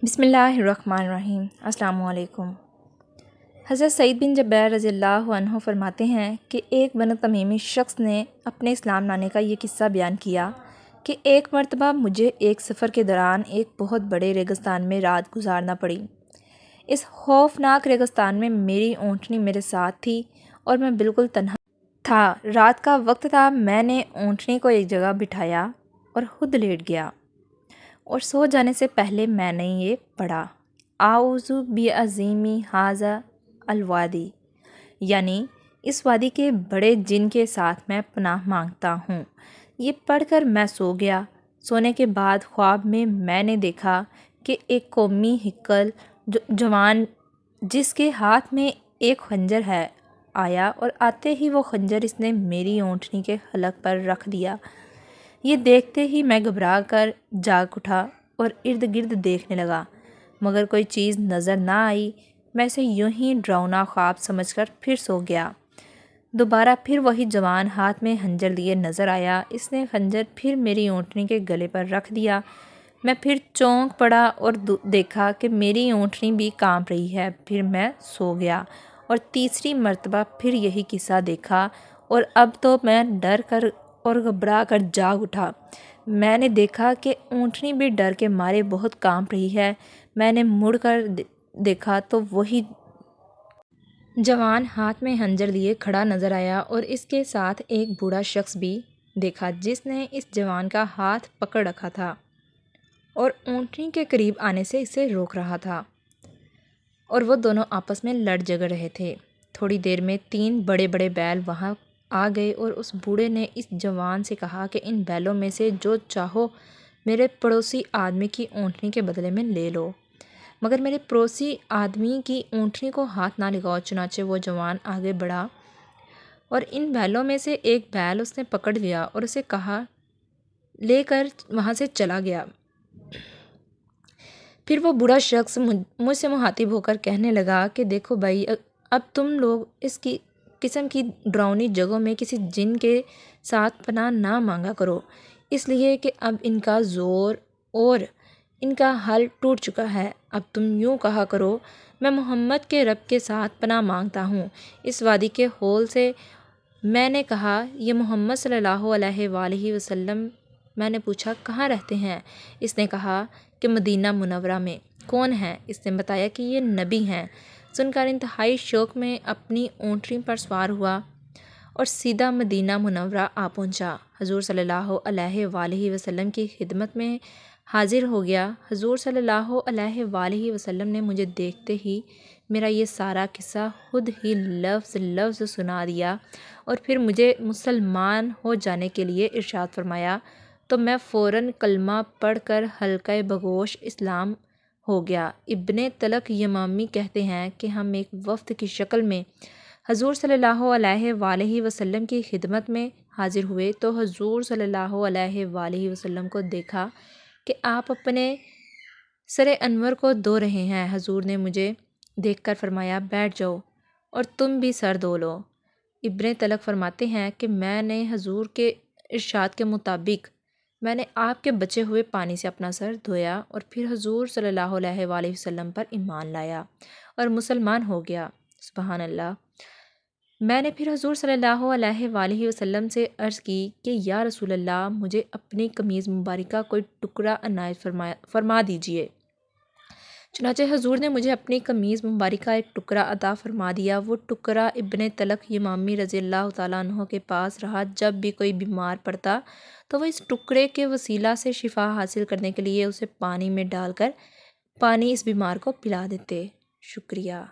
بسم اللہ الرحمن الرحیم۔ السلام علیکم۔ حضرت سعید بن جبیر رضی اللہ عنہ فرماتے ہیں کہ ایک بنو تمیمی شخص نے اپنے اسلام لانے کا یہ قصہ بیان کیا کہ ایک مرتبہ مجھے ایک سفر کے دوران ایک بہت بڑے ریگستان میں رات گزارنا پڑی۔ اس خوفناک ریگستان میں میری اونٹنی میرے ساتھ تھی اور میں بالکل تنہا تھا۔ رات کا وقت تھا۔ میں نے اونٹنی کو ایک جگہ بٹھایا اور خود لیٹ گیا اور سو جانے سے پہلے میں نے یہ پڑھا، اعوذ بعظیم ھذا الوادی، یعنی اس وادی کے بڑے جن کے ساتھ میں پناہ مانگتا ہوں۔ یہ پڑھ کر میں سو گیا۔ سونے کے بعد خواب میں میں نے دیکھا کہ ایک قومی ہیکل جوان جس کے ہاتھ میں ایک خنجر ہے آیا، اور آتے ہی وہ خنجر اس نے میری اونٹنی کے حلق پر رکھ دیا۔ یہ دیکھتے ہی میں گھبرا کر جاگ اٹھا اور ارد گرد دیکھنے لگا، مگر کوئی چیز نظر نہ آئی۔ میں اسے یوں ہی ڈراؤنا خواب سمجھ کر پھر سو گیا۔ دوبارہ پھر وہی جوان ہاتھ میں خنجر لیے نظر آیا۔ اس نے خنجر پھر میری اونٹنی کے گلے پر رکھ دیا۔ میں پھر چونک پڑا اور دیکھا کہ میری اونٹنی بھی کانپ رہی ہے۔ پھر میں سو گیا اور تیسری مرتبہ پھر یہی قصہ دیکھا، اور اب تو میں ڈر کر اور گھبرا کر جاگ اٹھا۔ میں نے دیکھا کہ اونٹنی بھی ڈر کے مارے بہت کانپ رہی ہے۔ میں نے مڑ کر دیکھا تو وہی جوان ہاتھ میں خنجر لیے کھڑا نظر آیا، اور اس کے ساتھ ایک بوڑھا شخص بھی دیکھا جس نے اس جوان کا ہاتھ پکڑ رکھا تھا اور اونٹنی کے قریب آنے سے اسے روک رہا تھا، اور وہ دونوں آپس میں لڑ جھگڑ رہے تھے۔ تھوڑی دیر میں 3 بڑے بڑے بیل وہاں آ گئے، اور اس بوڑھے نے اس جوان سے کہا کہ ان بیلوں میں سے جو چاہو میرے پڑوسی آدمی کی اونٹنی کے بدلے میں لے لو، مگر میرے پڑوسی آدمی کی اونٹنی کو ہاتھ نہ لگاؤ۔ چنانچہ وہ جوان آگے بڑھا اور ان بیلوں میں سے ایک بیل اس نے پکڑ لیا اور اسے کہا لے کر وہاں سے چلا گیا۔ پھر وہ بوڑھا شخص مجھ سے مخاطب ہو کر کہنے لگا کہ دیکھو بھائی، اب تم لوگ اس کی قسم کی ڈراؤنی جگہوں میں کسی جن کے ساتھ پناہ نہ مانگا کرو، اس لیے کہ اب ان کا زور اور ان کا حل ٹوٹ چکا ہے۔ اب تم یوں کہا کرو، میں محمد کے رب کے ساتھ پناہ مانگتا ہوں اس وادی کے ہول سے۔ میں نے کہا یہ محمد صلی اللہ علیہ وآلہ وسلم۔ میں نے پوچھا کہاں رہتے ہیں؟ اس نے کہا کہ مدینہ منورہ میں۔ کون ہیں؟ اس نے بتایا کہ یہ نبی ہیں۔ سن کر انتہائی شوق میں اپنی اونٹنی پر سوار ہوا اور سیدھا مدینہ منورہ آ پہنچا۔ حضور صلی اللہ علیہ وآلہ وسلم کی خدمت میں حاضر ہو گیا۔ حضور صلی اللہ علیہ وآلہ وسلم نے مجھے دیکھتے ہی میرا یہ سارا قصہ خود ہی لفظ لفظ سنا دیا، اور پھر مجھے مسلمان ہو جانے کے لیے ارشاد فرمایا، تو میں فوراً کلمہ پڑھ کر حلقہ بگوش اسلام ہو گیا۔ ابن تلق یمامی کہتے ہیں کہ ہم ایک وفد کی شکل میں حضور صلی اللہ علیہ وآلہ وسلم کی خدمت میں حاضر ہوئے تو حضور صلی اللہ علیہ وآلہ وسلم کو دیکھا کہ آپ اپنے سر انور کو دھو رہے ہیں۔ حضور نے مجھے دیکھ کر فرمایا بیٹھ جاؤ اور تم بھی سر دھو لو۔ ابن تلق فرماتے ہیں کہ میں نے حضور کے ارشاد کے مطابق میں نے آپ کے بچے ہوئے پانی سے اپنا سر دھویا، اور پھر حضور صلی اللہ علیہ وآلہ وسلم پر ایمان لایا اور مسلمان ہو گیا۔ سبحان اللہ۔ میں نے پھر حضور صلی اللہ علیہ وآلہ وسلم سے عرض کی کہ یا رسول اللہ، مجھے اپنی قمیض مبارکہ کوئی ٹکڑا عنایت فرما دیجیے۔ چنانچہ حضور نے مجھے اپنی قمیض مبارکہ ایک ٹکڑا عطا فرما دیا۔ وہ ٹکڑا ابن تلق یمامی رضی اللہ تعالیٰ عنہ کے پاس رہا۔ جب بھی کوئی بیمار پڑتا تو وہ اس ٹکڑے کے وسیلہ سے شفا حاصل کرنے کے لیے اسے پانی میں ڈال کر پانی اس بیمار کو پلا دیتے۔ شکریہ۔